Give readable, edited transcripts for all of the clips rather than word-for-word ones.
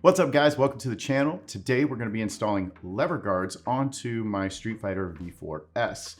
What's up guys, welcome to the channel. Today we're going to be installing lever guards onto my Streetfighter V4S.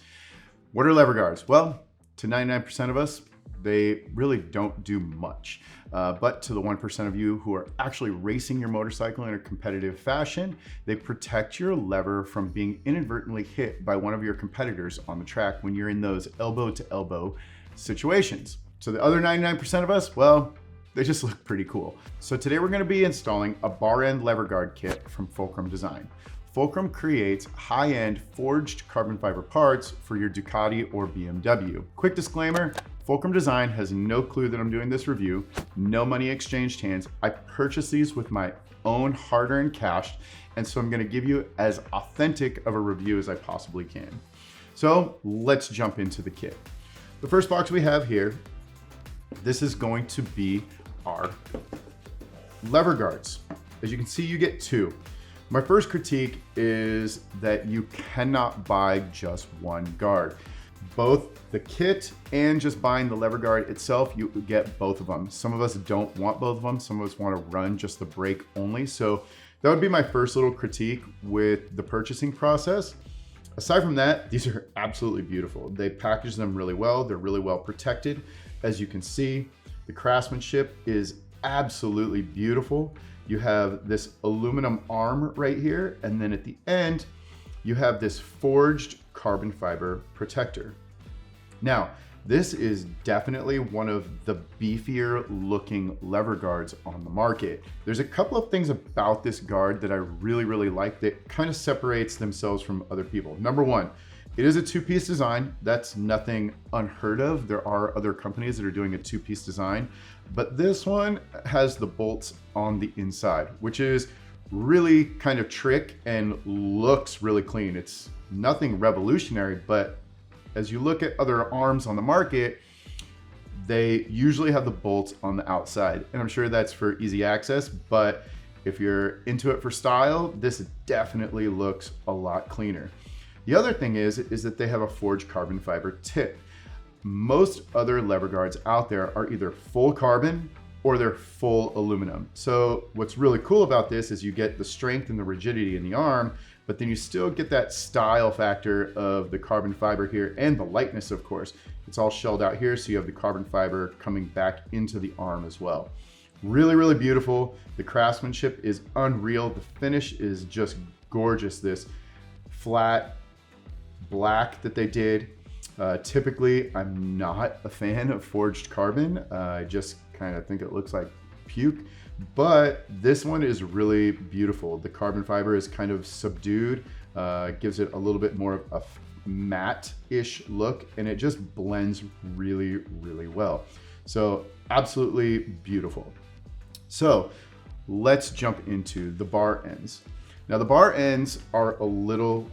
What are lever guards? Well, to 99% of us, they really don't do much. But to the 1% of you who are actually racing your motorcycle in a competitive fashion, they protect your lever from being inadvertently hit by one of your competitors on the track when you're in those elbow to elbow situations. So the other 99% of us, well, they just look pretty cool. So today we're going to be installing a bar end lever guard kit from Fulcrum Design. Fulcrum creates high-end forged carbon fiber parts for your Ducati or BMW. Quick disclaimer, Fulcrum Design has no clue that I'm doing this review, no money exchanged hands. I purchased these with my own hard-earned cash, and so I'm going to give you as authentic of a review as I possibly can. So let's jump into the kit. The first box we have here, this is going to be our lever guards. As you can see, you get two. My first critique is that you cannot buy just one guard. Both the kit and just buying the lever guard itself, you get both of them. Some of us don't want both of them. Some of us want to run just the brake only. So that would be my first little critique with the purchasing process. Aside from that, these are absolutely beautiful. They package them really well. They're really well protected. As you can see, the craftsmanship is absolutely beautiful. You have this aluminum arm right here, and then at the end, you have this forged carbon fiber protector. Now, this is definitely one of the beefier looking lever guards on the market. There's a couple of things about this guard that I really like that kind of separates themselves from other people. Number one, it is a two-piece design. That's nothing unheard of. There are other companies that are doing a two-piece design, but this one has the bolts on the inside, which is really kind of trick and looks really clean. It's nothing revolutionary, but as you look at other arms on the market, they usually have the bolts on the outside. And I'm sure that's for easy access, but if you're into it for style, this definitely looks a lot cleaner. The other thing is that they have a forged carbon fiber tip. Most other lever guards out there are either full carbon or they're full aluminum. So what's really cool about this is you get the strength and the rigidity in the arm, but then you still get that style factor of the carbon fiber here and the lightness, of course. It's all shelled out here, so you have the carbon fiber coming back into the arm as well. Really beautiful. The craftsmanship is unreal. The finish is just gorgeous. This flat black that they did. Typically, I'm not a fan of forged carbon. I just kind of think it looks like puke, but this one is really beautiful. The carbon fiber is kind of subdued, gives it a little bit more of a matte-ish look, and it just blends really well. So absolutely beautiful. So let's jump into the bar ends. Now the bar ends are a little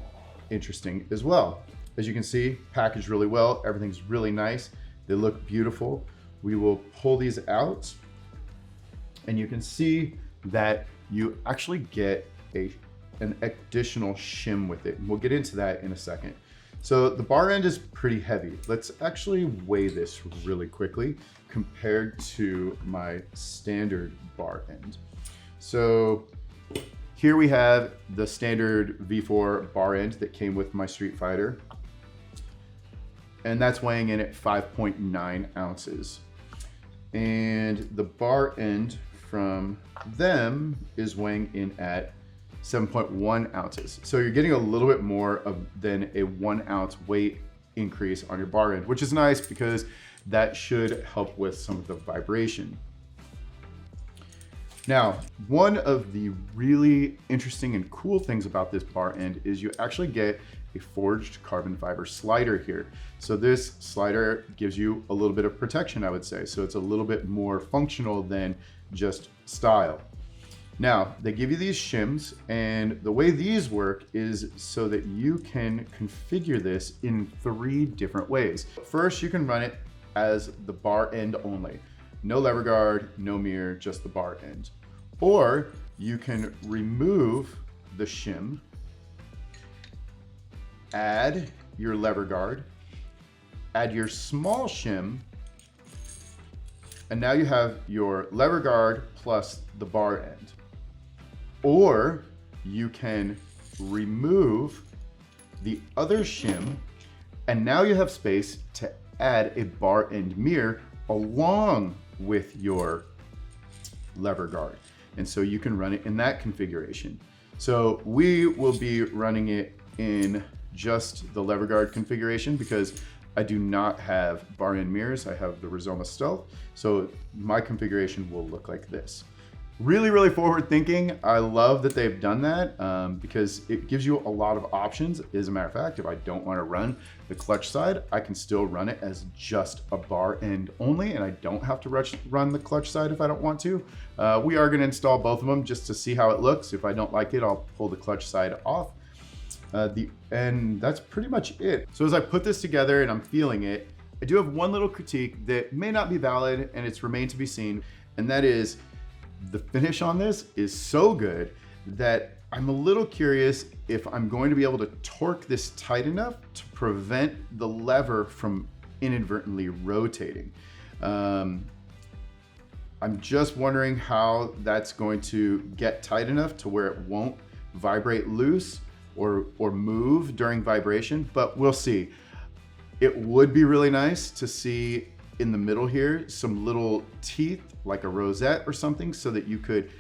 interesting as well. As you can see, packaged really well. Everything's really nice. They look beautiful. We will pull these out and you can see that you actually get an additional shim with it. And we'll get into that in a second. So the bar end is pretty heavy. Let's actually weigh this really quickly compared to my standard bar end. So here we have the standard V4 bar end that came with my Streetfighter, and that's weighing in at 5.9 ounces. And the bar end from them is weighing in at 7.1 ounces. So you're getting a little bit more than a 1 ounce weight increase on your bar end, which is nice because that should help with some of the vibration. Now, one of the really interesting and cool things about this bar end is you actually get a forged carbon fiber slider here. So this slider gives you a little bit of protection, I would say. So it's a little bit more functional than just style. Now, they give you these shims, and the way these work is so that you can configure this in 3 different ways. First, you can run it as the bar end only. No lever guard, no mirror, just the bar end. Or you can remove the shim, add your lever guard, add your small shim, and now you have your lever guard plus the bar end. Or you can remove the other shim, and now you have space to add a bar end mirror along with your lever guard. And so you can run it in that configuration. So we will be running it in just the lever guard configuration because I do not have bar end mirrors. I have the Rizoma Stealth. So my configuration will look like this. Really, really forward thinking. I love that they've done that because it gives you a lot of options. As a matter of fact, if I don't want to run the clutch side, I can still run it as just a bar end only, and I don't have to run the clutch side if I don't want to. We are going to install both of them just to see how it looks. If I don't like it, I'll pull the clutch side off. And that's pretty much it. So as I put this together and I'm feeling it, I do have one little critique that may not be valid, and it's remained to be seen, and that is the finish on this is so good that I'm a little curious if I'm going to be able to torque this tight enough to prevent the lever from inadvertently rotating. I'm just wondering how that's going to get tight enough to where it won't vibrate loose or move during vibration, but we'll see. It would be really nice to see in the middle here some little teeth like a rosette or something so that you could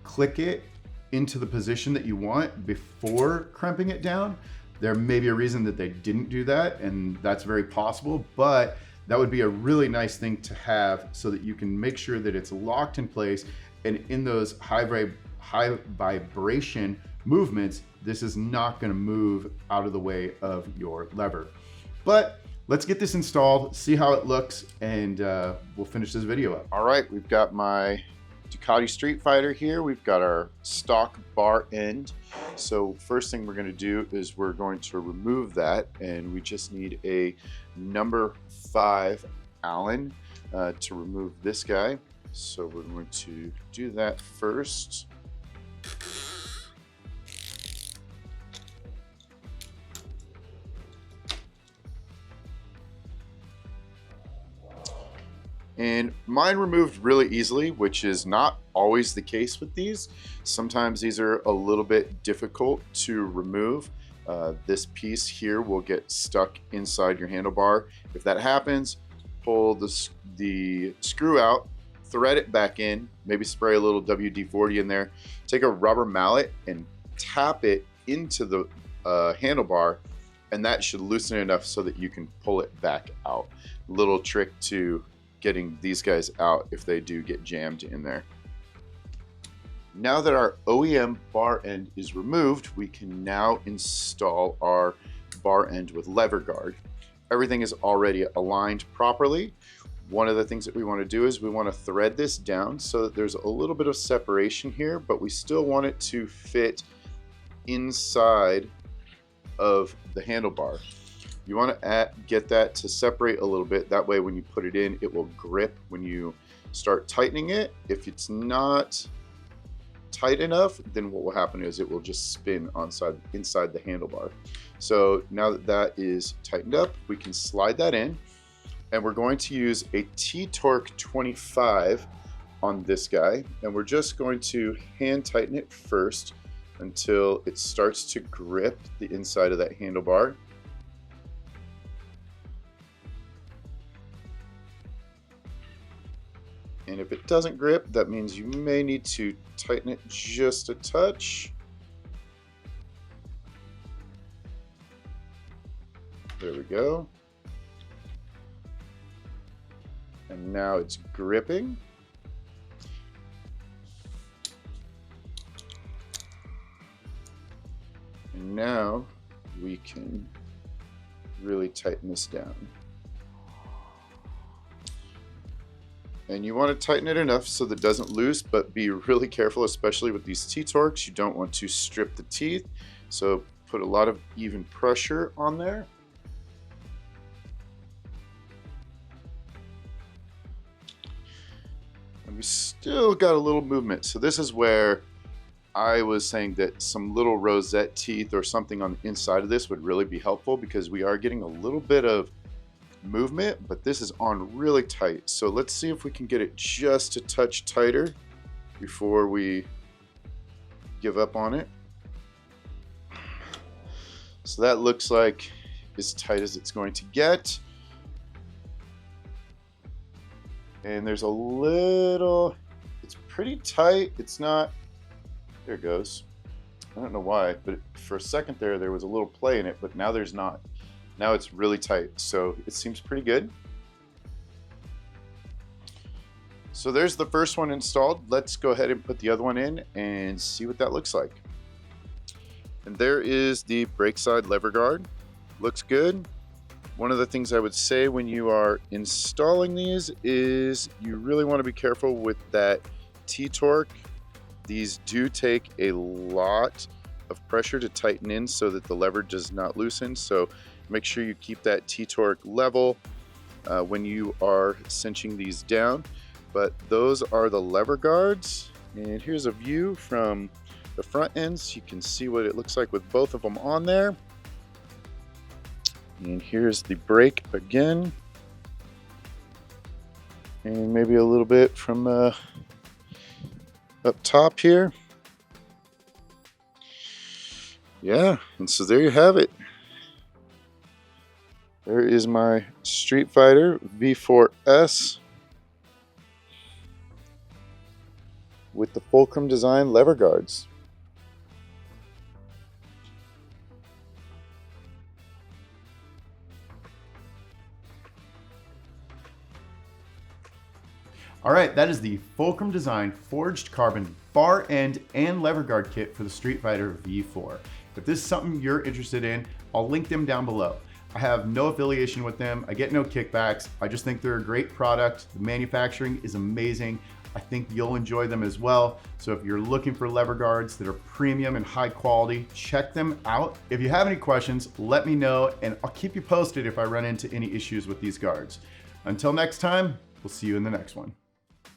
click it into the position that you want before cramping it down. There may be a reason that they didn't do that, and that's very possible, but that would be a really nice thing to have so that you can make sure that it's locked in place, and in those high vibration movements, this is not going to move out of the way of your lever. But let's get this installed, see how it looks, and we'll finish this video up. All right, we've got my Ducati Streetfighter here. We've got our stock bar end. So first thing we're going to do is we're going to remove that, and we just need a number 5 Allen to remove this guy. So we're going to do that first. And mine removed really easily, which is not always the case with these. Sometimes these are a little bit difficult to remove. This piece here will get stuck inside your handlebar. If that happens, pull the screw out, thread it back in, maybe spray a little WD-40 in there, take a rubber mallet and tap it into the handlebar, and that should loosen it enough so that you can pull it back out. Little trick to getting these guys out if they do get jammed in there. Now that our OEM bar end is removed, we can now install our bar end with lever guard. Everything is already aligned properly. One of the things that we want to do is we want to thread this down so that there's a little bit of separation here, but we still want it to fit inside of the handlebar. You want to get that to separate a little bit. That way when you put it in, it will grip when you start tightening it. If it's not tight enough, then what will happen is it will just spin inside the handlebar. So now that that is tightened up, we can slide that in, and we're going to use a T-Torque 25 on this guy, and we're just going to hand tighten it first until it starts to grip the inside of that handlebar. And if it doesn't grip, that means you may need to tighten it just a touch. There we go. And now it's gripping. And now we can really tighten this down. And you want to tighten it enough so that it doesn't loose, but be really careful, especially with these T-Torques. You don't want to strip the teeth, so put a lot of even pressure on there. And we still got a little movement. So this is where I was saying that some little rosette teeth or something on the inside of this would really be helpful, because we are getting a little bit of movement, but this is on really tight. So let's see if we can get it just a touch tighter before we give up on it. So that looks like as tight as it's going to get. And there's a little, it's pretty tight. It's not, there it goes. I don't know why, but for a second there was a little play in it, but now there's not. Now it's really tight, so it seems pretty good. So there's the first one installed. Let's go ahead and put the other one in and see what that looks like. And there is the brake side lever guard. Looks good. One of the things I would say when you are installing these is you really want to be careful with that T-torque. These do take a lot of pressure to tighten in so that the lever does not loosen. So make sure you keep that T-torque level when you are cinching these down. But those are the lever guards. And here's a view from the front ends. You can see what it looks like with both of them on there. And here's the brake again. And maybe a little bit from up top here. Yeah, and so there you have it. There is my Streetfighter V4S with the Fulcrum design lever guards. All right, that is the Fulcrum design forged carbon bar end and lever guard kit for the Streetfighter V4. If this is something you're interested in, I'll link them down below. I have no affiliation with them. I get no kickbacks. I just think they're a great product. The manufacturing is amazing. I think you'll enjoy them as well. So if you're looking for lever guards that are premium and high quality, check them out. If you have any questions, let me know and I'll keep you posted if I run into any issues with these guards. Until next time, we'll see you in the next one.